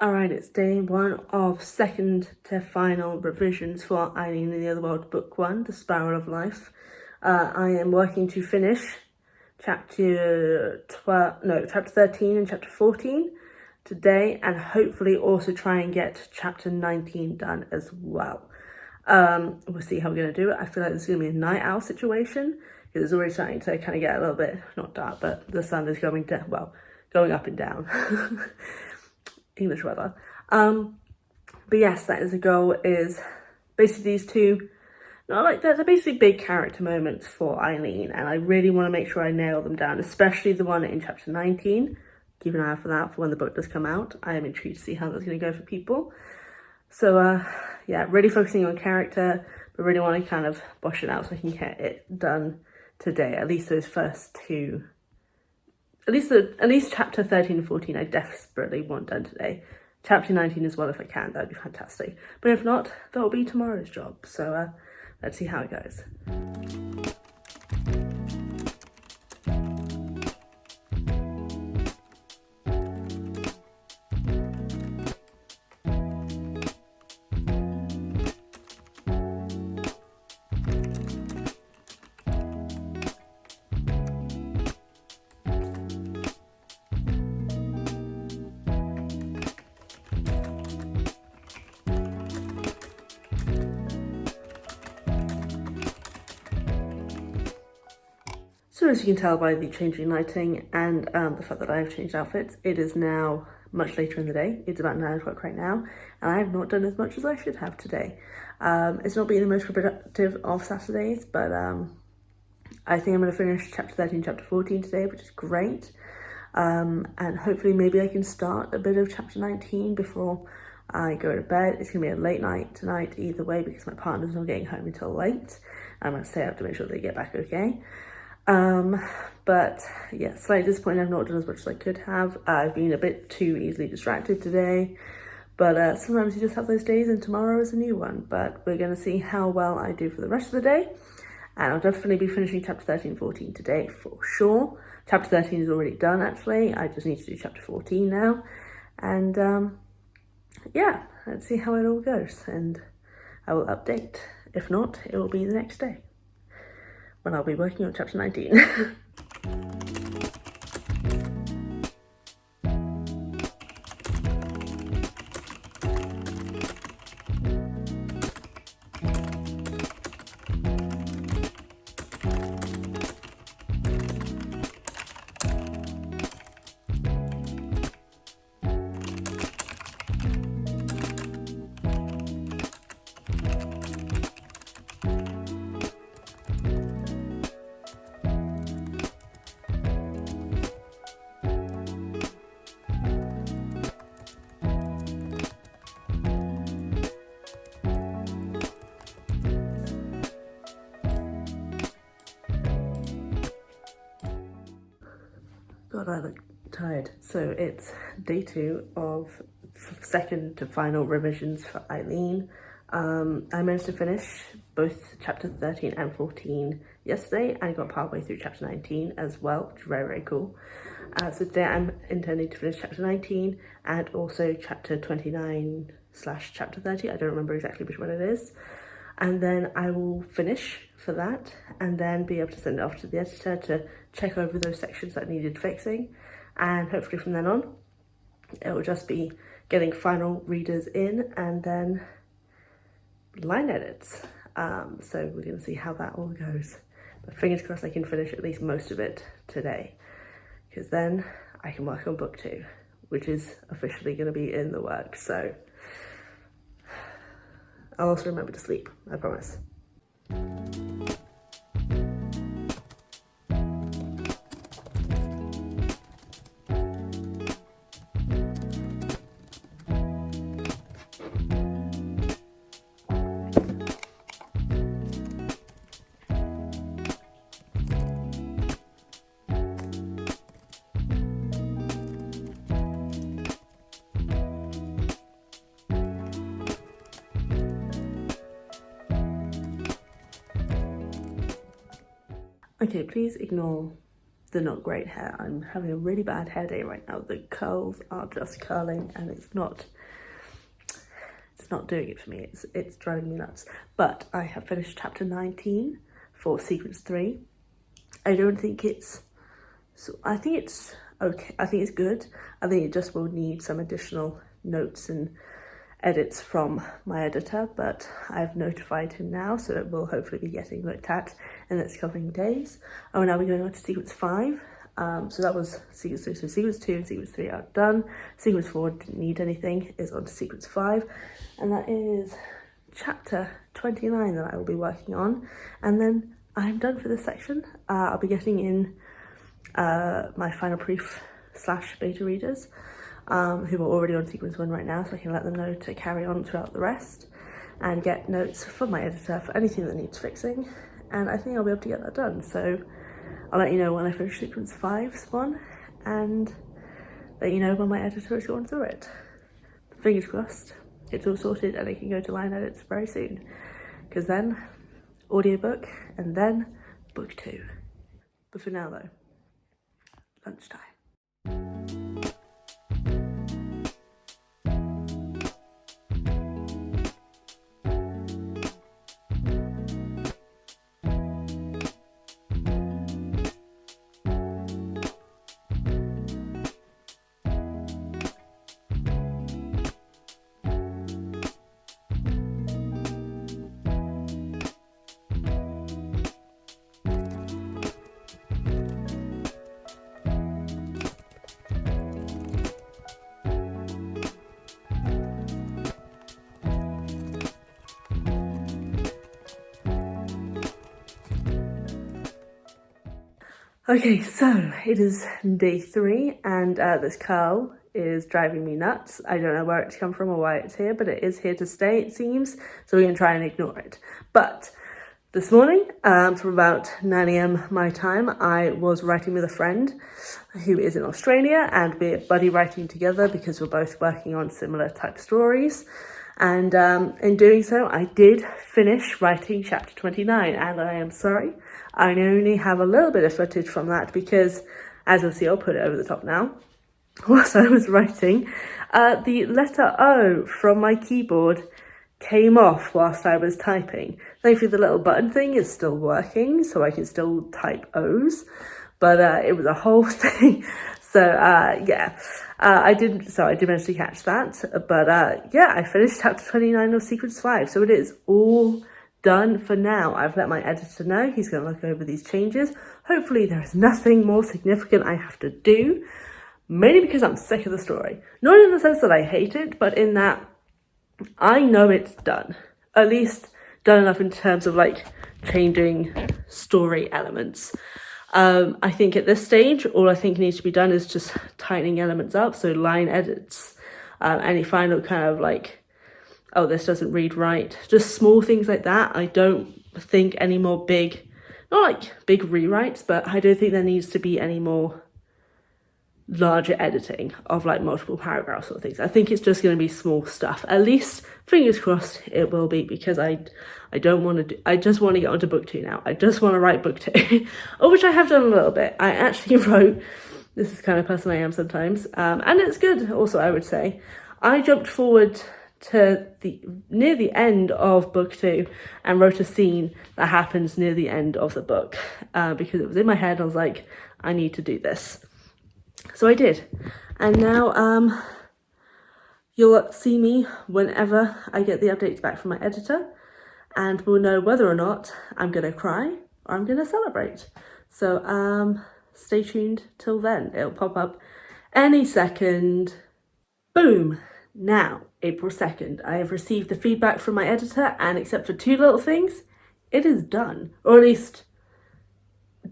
Alright, it's day 1 of second to final revisions for Eileen in the Other World Book 1, The Spiral of Life. I am working to finish chapter 13 and chapter 14 today, and hopefully also try and get chapter 19 done as well. We'll see how we're going to do it. I feel like this is going to be a night owl situation, because it's already starting to kind of get a little bit, not dark, but the sun is going up and down. English weather. But yes, that is the goal, is basically these two, they're basically big character moments for Eileen, and I really want to make sure I nail them down, especially the one in chapter 19. Keep an eye out for that for when the book does come out. I am intrigued to see how that's going to go for people. So yeah, really focusing on character, but really want to kind of bosh it out so I can get it done today, at least those first two. At least chapter 13 and 14 I desperately want done today. Chapter 19 as well if I can, that'd be fantastic. But if not, that'll be tomorrow's job. So let's see how it goes. So as you can tell by the changing lighting and the fact that I have changed outfits, it is now much later in the day. It's about 9 o'clock right now, and I have not done as much as I should have today. It's not been the most productive of Saturdays, but I think I'm going to finish chapter 13, chapter 14 today, which is great. And hopefully maybe I can start a bit of chapter 19 before I go to bed. It's going to be a late night tonight either way, because my partner's not getting home until late. I'm going to stay up to make sure they get back okay. But yeah, slightly disappointed I've not done as much as I could have. I've been a bit too easily distracted today, but sometimes you just have those days, and tomorrow is a new one. But we're going to see how well I do for the rest of the day, and I'll definitely be finishing chapter 13 and 14 today for sure. Chapter 13 is already done actually, I just need to do chapter 14 now, and yeah, let's see how it all goes, and I will update. If not, it will be the next day when I'll be working on chapter 19. God, I look tired. So it's day 2 of second to final revisions for Eileen. I managed to finish both chapter 13 and 14 yesterday, and got partway through chapter 19 as well, which is very, very cool. So today I'm intending to finish chapter 19 and also chapter 29 / chapter 30. I don't remember exactly which one it is. And then I will finish for that, and then be able to send it off to the editor to check over those sections that needed fixing. And hopefully from then on, it will just be getting final readers in and then line edits. So we're going to see how that all goes. But fingers crossed I can finish at least most of it today, because then I can work on book 2, which is officially going to be in the works. So I'll also remember to sleep, I promise. Okay, please ignore the not great hair. I'm having a really bad hair day right now. The curls are just curling and it's not doing it for me. It's driving me nuts. But I have finished chapter 19 for sequence 3. I don't think it's, so I think it's okay. I think it's good. I think it just will need some additional notes and edits from my editor, but I've notified him now, so it will hopefully be getting looked at in the next coming days. Oh, now we're going on to sequence 5. So that was sequence 3. So sequence 2 and sequence 3 are done. Sequence 4 didn't need anything, is on to sequence 5. And that is chapter 29 that I will be working on. And then I'm done for this section. I'll be getting in my final proof / beta readers who are already on sequence 1 right now, so I can let them know to carry on throughout the rest and get notes from my editor for anything that needs fixing. And I think I'll be able to get that done. So I'll let you know when I finish sequence 5's one and let you know when my editor has gone through it. Fingers crossed, it's all sorted and I can go to line edits very soon. Because then, audiobook and then book 2. But for now though, lunchtime. Okay, so it is day 3 and this curl is driving me nuts. I don't know where it's come from or why it's here, but it is here to stay, it seems. So we're going to try and ignore it. But this morning, from about 9 a.m. my time, I was writing with a friend who is in Australia, and we're buddy writing together because we're both working on similar type stories. And in doing so, I did finish writing chapter 29, and I am sorry, I only have a little bit of footage from that because, as you'll see, I'll put it over the top now. Whilst I was writing, the letter O from my keyboard came off whilst I was typing. Thankfully, the little button thing is still working, so I can still type O's, but it was a whole thing. So yeah, I did manage to catch that, but yeah, I finished chapter 29 of sequence 5, so it is all done for now. I've let my editor know. He's going to look over these changes. Hopefully there is nothing more significant I have to do, mainly because I'm sick of the story. Not in the sense that I hate it, but in that I know it's done. At least done enough in terms of like changing story elements. I think at this stage, all I think needs to be done is just tightening elements up. So line edits, any final kind of like, oh, this doesn't read right. Just small things like that. I don't think any more big, not like big rewrites, but I don't think there needs to be any more larger editing of like multiple paragraphs or things. I think it's just going to be small stuff. At least, fingers crossed, it will be, because I don't want to I just want to get onto book 2 now. I just want to write book 2, of which I have done a little bit. I actually wrote, this is the kind of person I am sometimes, and it's good also, I would say. I jumped forward to near the end of book 2 and wrote a scene that happens near the end of the book, because it was in my head. I was like, I need to do this. So I did, and now you'll see me whenever I get the updates back from my editor, and we'll know whether or not I'm going to cry or I'm going to celebrate. So stay tuned till then. It'll pop up any second. Boom! Now, April 2nd, I have received the feedback from my editor, and except for 2 little things, it is done, or at least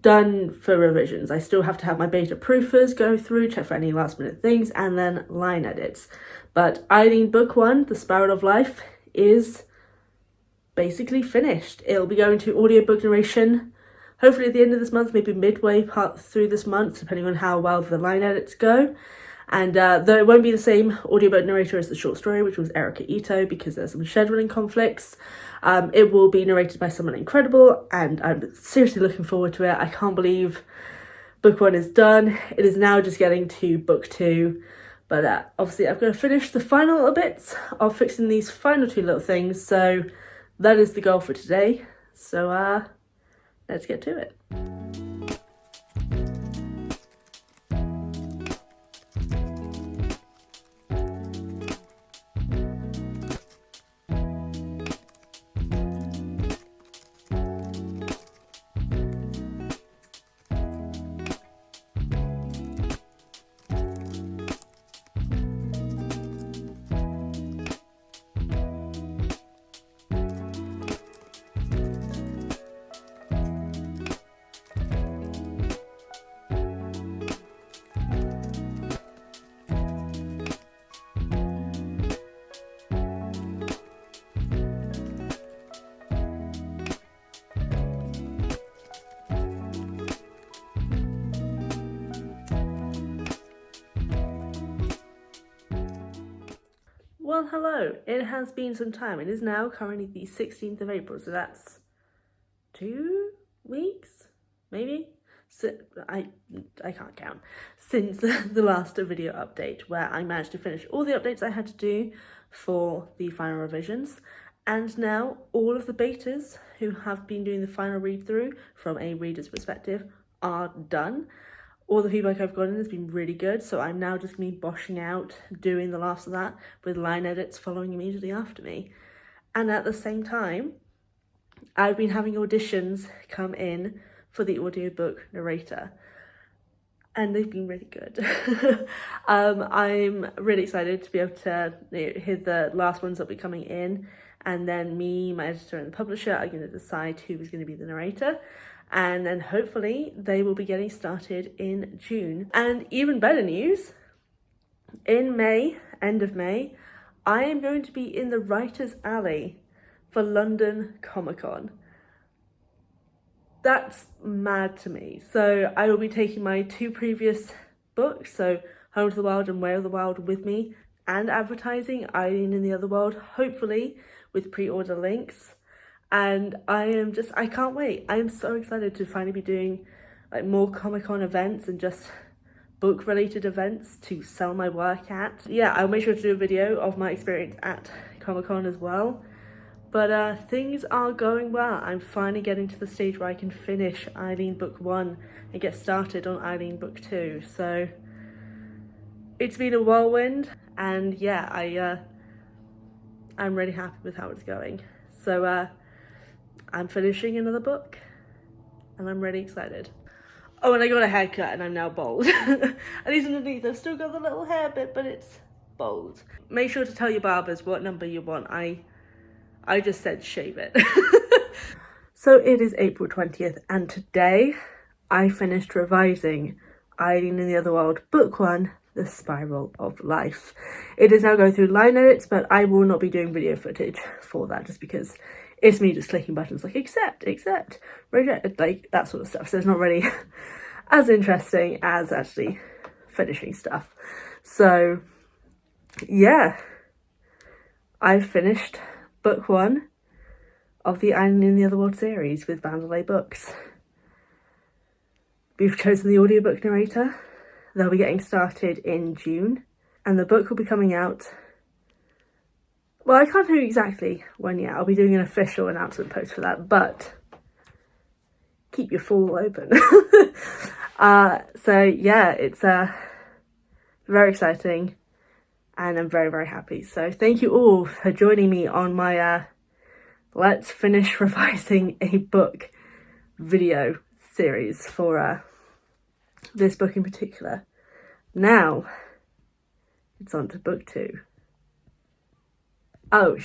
done for revisions. I still have to have my beta proofers go through, check for any last minute things, and then line edits. But Eileen book 1, The Spiral of Life, is basically finished. It'll be going to audiobook narration hopefully at the end of this month, maybe midway part through this month, depending on how well the line edits go. And though it won't be the same audiobook narrator as the short story, which was Erika Ito, because there's some scheduling conflicts, it will be narrated by someone incredible, and I'm seriously looking forward to it. I can't believe Book 1 is done. It is now just getting to book 2. But obviously I've got to finish the final little bits of fixing these final 2 little things. So that is the goal for today. So let's get to it. Well, hello. It has been some time. It is now currently the 16th of April, so that's 2 weeks, maybe? So I can't count. Since the last video update, where I managed to finish all the updates I had to do for the final revisions. And now all of the betas who have been doing the final read through from a reader's perspective are done. All the feedback I've gotten has been really good, so I'm now just me boshing out, doing the last of that, with line edits following immediately after me. And at the same time, I've been having auditions come in for the audiobook narrator, and they've been really good. I'm really excited to be able to hear the last ones that'll be coming in, and then me, my editor and the publisher are going to decide who is going to be the narrator. And then hopefully they will be getting started in June. And even better news, in May, end of May, I am going to be in the Writers' Alley for London Comic Con. That's mad to me. So I will be taking my 2 previous books, so Home to the Wild and Way of the Wild, with me, and advertising Eileen in the Otherworld, hopefully with pre-order links. And I can't wait. I'm so excited to finally be doing like more Comic-Con events and just book related events to sell my work at. Yeah, I'll make sure to do a video of my experience at Comic-Con as well. But things are going well. I'm finally getting to the stage where I can finish Eileen book 1 and get started on Eileen book 2. So it's been a whirlwind, and yeah, I'm really happy with how it's going. So I'm finishing another book and I'm really excited. Oh, and I got a haircut and I'm now bald. At least underneath I've still got the little hair bit, but it's bald. Make sure to tell your barbers what number you want. I just said shave it. So it is April 20th and today I finished revising Eileen in the Otherworld book 1, The Spiral of Life. It is now going through line edits, but I will not be doing video footage for that just because it's me just clicking buttons like accept, reject, like that sort of stuff. So it's not really as interesting as actually finishing stuff. So yeah, I've finished book 1 of the Eileen in the Otherworld series with Vandelay Books. We've chosen the audiobook narrator. They'll be getting started in June, and the book will be coming out. Well, I can't tell you exactly when yet. I'll be doing an official announcement post for that, but keep your fool open. So yeah, it's very exciting, and I'm very, very happy. So thank you all for joining me on my Let's Finish Revising a Book video series for this book in particular. Now, it's on to book 2. Oh,